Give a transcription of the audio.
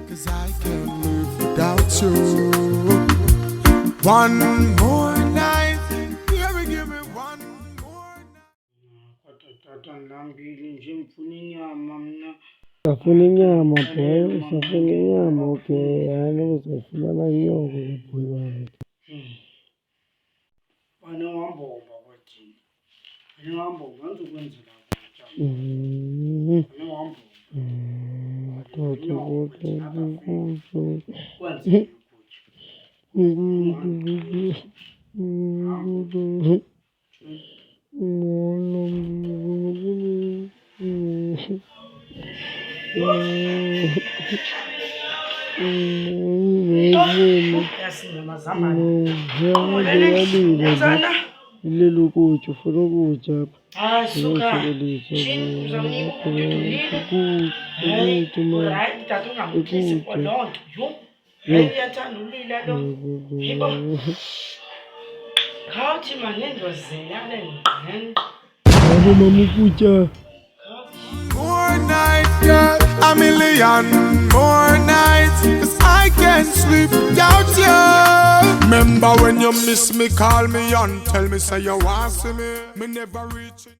'cause I can't live without you. One more night, baby, give me one more night. Tata nambili nje mfuna inyama mna. Safuna inyama boy, safuna inyama okay, yani uzofumana inyoko boy wami. Bane wambomba kwathi. Bane wambomba ngizokwenzela ukuthi. Bane wambomba. Toto Kwenze Lelo ukutya ufuna ukutya hayi suka. Right, tata ungamthisi kodonke. Yho. Uyathanda ulila lo. Yibo. Khawuthi manendozela ngqenqe. Yabo mama ukutya. More night, girl, a million more nights, 'cause I can't sleep without you. Remember when you miss me, call me and tell me say you want to see me. Me never reach it.